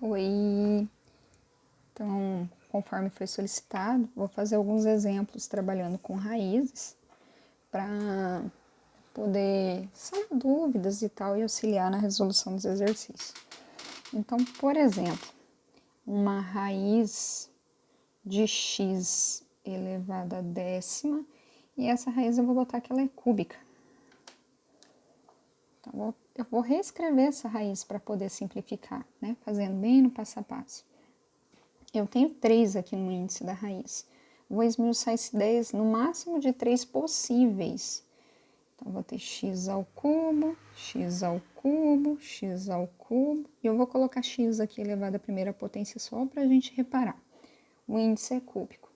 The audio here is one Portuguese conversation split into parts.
Oi! Então, conforme foi solicitado, vou fazer alguns exemplos trabalhando com raízes para poder sanar dúvidas e tal e auxiliar na resolução dos exercícios. Então, por exemplo, uma raiz de x elevado à décima, e essa raiz eu vou botar que ela é cúbica. Então, eu vou reescrever essa raiz para poder simplificar, né? Fazendo bem no passo a passo. Eu tenho 3 aqui no índice da raiz. Vou esmiuçar esse 10 no máximo de 3 possíveis. Então, vou ter x ao cubo, x ao cubo, x ao cubo. E eu vou colocar x aqui elevado à primeira potência só para a gente reparar. O índice é cúbico.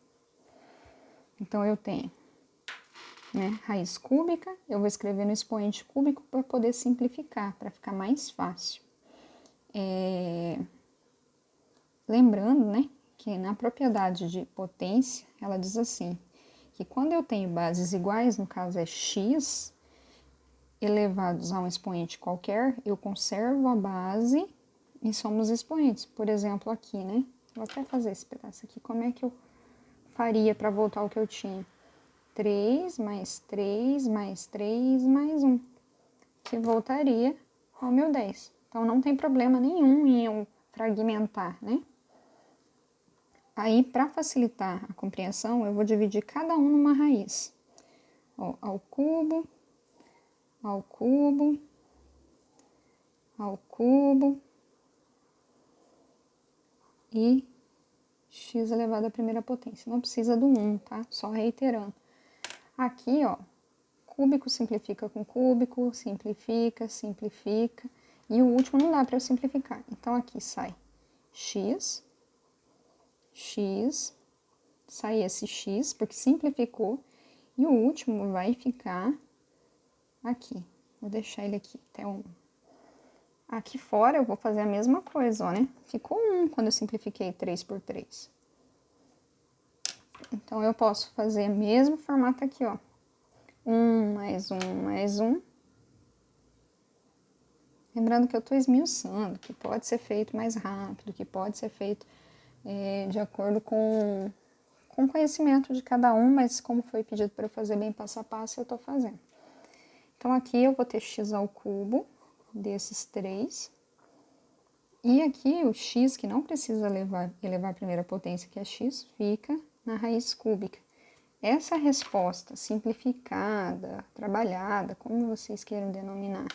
Então, eu tenho, né, raiz cúbica. Eu vou escrever no expoente cúbico para poder simplificar, para ficar mais fácil. Lembrando, né, que na propriedade de potência, ela diz assim, que quando eu tenho bases iguais, no caso é x, elevados a um expoente qualquer, eu conservo a base e somos expoentes. Por exemplo, aqui, né? Vou até fazer esse pedaço aqui. Como é que eu faria para voltar ao que eu tinha? 3 mais 3 mais 3 mais 1, que voltaria ao meu 10. Então, não tem problema nenhum em eu fragmentar, né? Aí, para facilitar a compreensão, eu vou dividir cada um numa raiz. Ó, ao cubo, ao cubo, ao cubo e x elevado à primeira potência. Não precisa do 1, tá? Só reiterando. Aqui, ó, cúbico simplifica com cúbico, simplifica, simplifica. E o último não dá para eu simplificar. Então, aqui sai x, x, sai esse x, porque simplificou. E o último vai ficar aqui. Vou deixar ele aqui até 1. Aqui fora eu vou fazer a mesma coisa, ó, né? Ficou 1 quando eu simplifiquei 3 por 3. Então, eu posso fazer o mesmo formato aqui, ó. 1 mais 1 mais 1. Lembrando que eu estou esmiuçando, que pode ser feito mais rápido, que pode ser feito de acordo com o conhecimento de cada um, mas como foi pedido para eu fazer bem passo a passo, eu estou fazendo. Então, aqui eu vou ter x ao cubo desses 3. E aqui o x, que não precisa elevar a primeira potência, que é x, fica na raiz cúbica. Essa resposta simplificada, trabalhada, como vocês queiram denominar,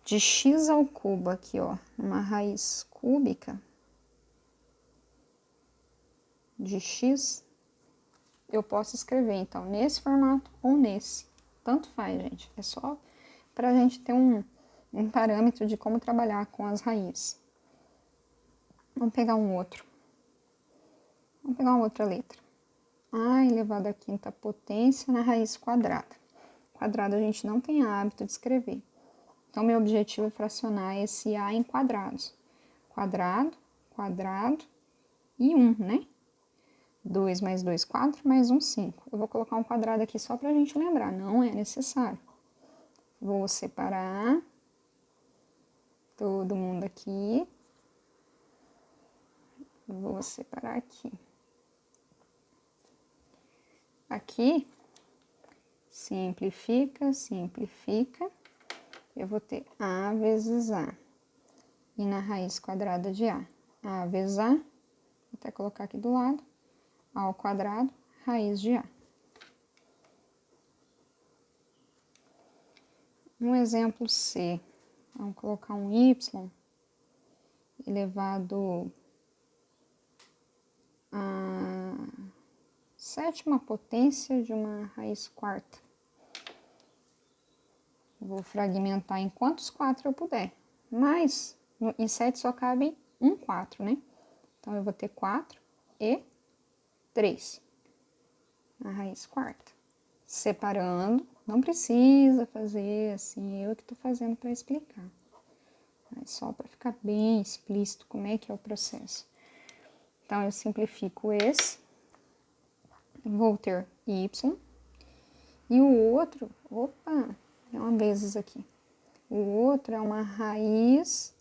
de x ao cubo aqui, ó, uma raiz cúbica de x, eu posso escrever, então, nesse formato ou nesse. Tanto faz, gente. É só para a gente ter um parâmetro de como trabalhar com as raízes. Vamos pegar um outro. Vamos pegar uma outra letra. A elevado à quinta potência na raiz quadrada. Quadrado a gente não tem hábito de escrever. Então, meu objetivo é fracionar esse A em quadrados. Quadrado, quadrado e 1, né? 2 mais 2, 4, mais 1, 5. Eu vou colocar um quadrado aqui só pra gente lembrar, não é necessário. Vou separar todo mundo aqui. Vou separar aqui. Aqui, simplifica, simplifica. Eu vou ter A vezes A. E na raiz quadrada de A vezes A, vou até colocar aqui do lado, A ao quadrado, raiz de A. Um exemplo C, vamos colocar um y elevado à sétima potência de uma raiz quarta. Vou fragmentar em quantos 4 eu puder, mas em 7 só cabe um 4, né? Então, eu vou ter 4 e 3 na raiz quarta. Separando, não precisa fazer assim, eu que estou fazendo para explicar. Mas só para ficar bem explícito como é que é o processo. Então, eu simplifico esse, vou ter y, e o outro, opa, é uma vezes aqui. O outro é uma raiz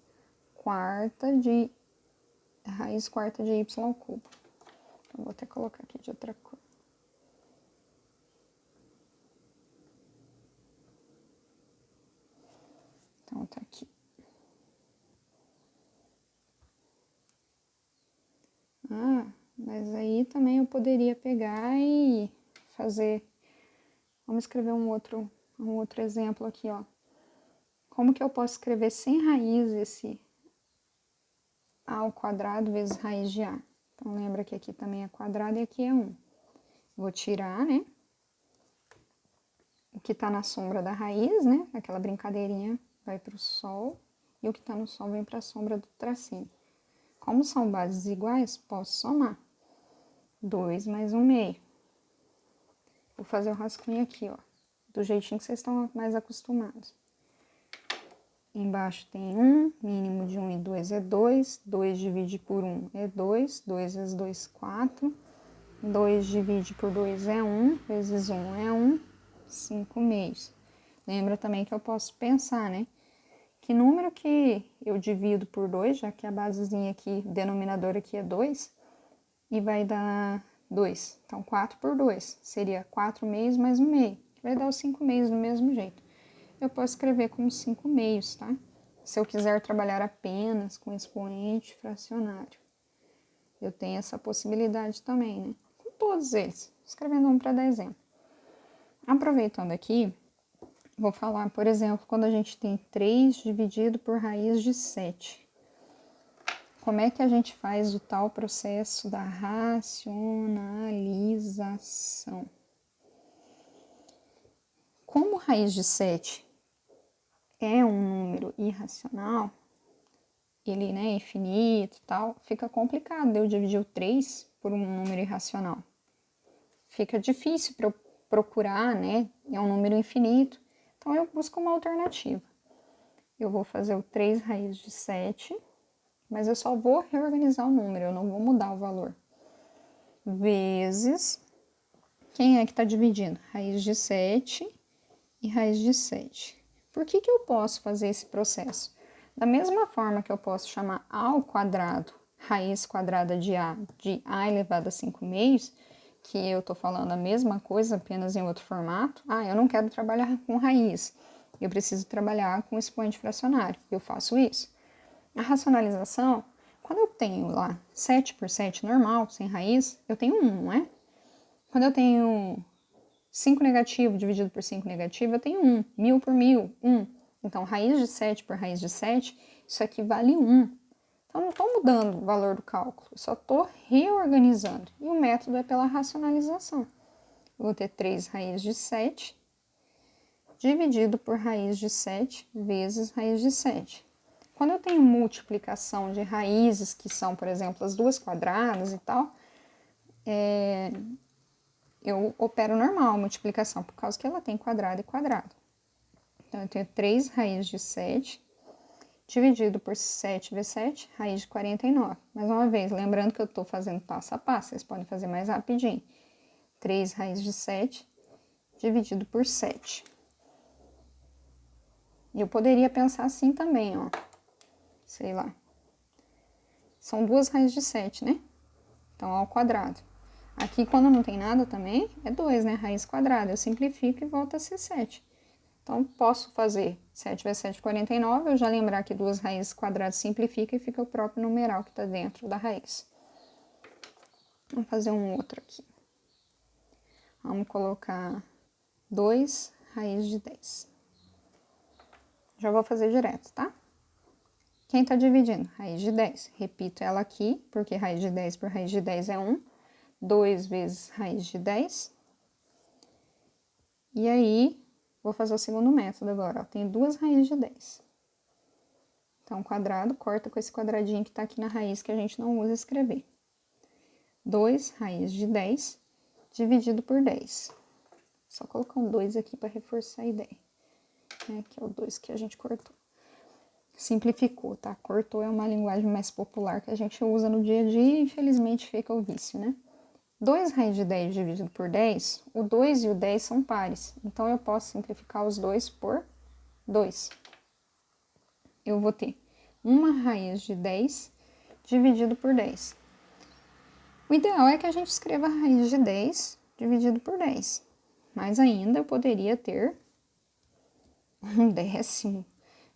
quarta de raiz quarta de y ao cubo. Então, vou até colocar aqui de outra cor. Então, tá aqui. Ah, mas aí também eu poderia pegar e fazer... Vamos escrever um outro exemplo aqui, ó. Como que eu posso escrever sem raiz esse a ao quadrado vezes raiz de a? Então, lembra que aqui também é quadrado e aqui é 1. Vou tirar, né? O que tá na sombra da raiz, né? Aquela brincadeirinha vai pro sol. E o que tá no sol vem pra sombra do tracinho. Como são bases iguais, posso somar. 2 mais 1/2. Vou fazer o rascunho aqui, ó. Do jeitinho que vocês estão mais acostumados. Embaixo tem 1, mínimo de 1 e 2 é 2. 2 divide por 1 é 2. 2 vezes 2, 4. 2 divide por 2 é 1. Vezes 1 é 1. 5/2. Lembra também que eu posso pensar, né? Que número que eu divido por 2, já que a basezinha aqui, denominador aqui é 2, e vai dar 2. Então, 4 por 2 seria 4/2 mais 1/2, que vai dar os 5/2 do mesmo jeito. Eu posso escrever como 5/2, tá? Se eu quiser trabalhar apenas com expoente fracionário. Eu tenho essa possibilidade também, né? Com todos eles, escrevendo um para dar exemplo. Aproveitando aqui, vou falar, por exemplo, quando a gente tem 3 dividido por raiz de 7. Como é que a gente faz o tal processo da racionalização? Como raiz de 7 é um número irracional, ele, né, é infinito e tal, fica complicado eu dividir o 3 por um número irracional. Fica difícil para eu procurar, né, é um número infinito. Então, eu busco uma alternativa. Eu vou fazer o 3 raiz de 7, mas eu só vou reorganizar o número, eu não vou mudar o valor. Vezes, quem é que está dividindo? Raiz de 7 e raiz de 7. Por que eu posso fazer esse processo? Da mesma forma que eu posso chamar a ao quadrado, raiz quadrada de a elevado a 5/2, que eu estou falando a mesma coisa, apenas em outro formato. Ah, eu não quero trabalhar com raiz, eu preciso trabalhar com expoente fracionário. Eu faço isso. A racionalização, quando eu tenho lá 7 por 7 normal, sem raiz, eu tenho 1, não é? Quando eu tenho 5 negativo dividido por 5 negativo, eu tenho 1. 1000 por 1000, 1. Então, raiz de 7 por raiz de 7, isso aqui vale 1. Então, não estou mudando o valor do cálculo, eu só estou reorganizando. E o método é pela racionalização. Eu vou ter 3 raiz de 7 dividido por raiz de 7 vezes raiz de 7. Quando eu tenho multiplicação de raízes, que são, por exemplo, as duas quadradas e tal, eu opero normal a multiplicação, por causa que ela tem quadrado e quadrado. Então, eu tenho 3 raiz de 7 dividido por 7 vezes 7, raiz de 49. Mais uma vez, lembrando que eu estou fazendo passo a passo, vocês podem fazer mais rapidinho. 3 raiz de 7 dividido por 7. E eu poderia pensar assim também, ó. Sei lá. São 2 raízes de 7, né? Então, ao quadrado. Aqui, quando não tem nada também, é 2, né? Raiz quadrada. Eu simplifico e volta a ser 7. Então, posso fazer 7 vezes 7, 49. Eu já lembrar que 2 raízes quadradas simplifica e fica o próprio numeral que está dentro da raiz. Vamos fazer um outro aqui. Vamos colocar 2 raiz de 10. Já vou fazer direto, tá? Quem está dividindo? Raiz de 10. Repito ela aqui, porque raiz de 10 por raiz de 10 é 1. 2 vezes raiz de 10. E aí, vou fazer o segundo método agora. Ó. Tenho 2 raízes de 10. Então, quadrado, corta com esse quadradinho que está aqui na raiz, que a gente não usa escrever. 2 raiz de 10 dividido por 10. Só colocar um 2 aqui para reforçar a ideia. Que é o 2 que a gente cortou. Simplificou, tá? Cortou é uma linguagem mais popular que a gente usa no dia a dia e infelizmente fica o vício, né? 2 raiz de 10 dividido por 10, o 2 e o 10 são pares. Então, eu posso simplificar os dois por 2. Eu vou ter uma raiz de 10 dividido por 10. O ideal é que a gente escreva a raiz de 10 dividido por 10. Mas ainda eu poderia ter 1/10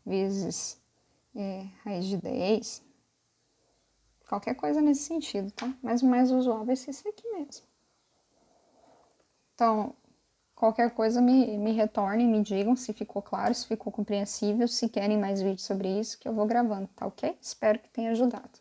vezes raiz de 10. Qualquer coisa nesse sentido, tá? Mas o mais usual vai ser esse aqui mesmo. Então, qualquer coisa me retornem, me digam se ficou claro, se ficou compreensível, se querem mais vídeos sobre isso, que eu vou gravando, tá ok? Espero que tenha ajudado.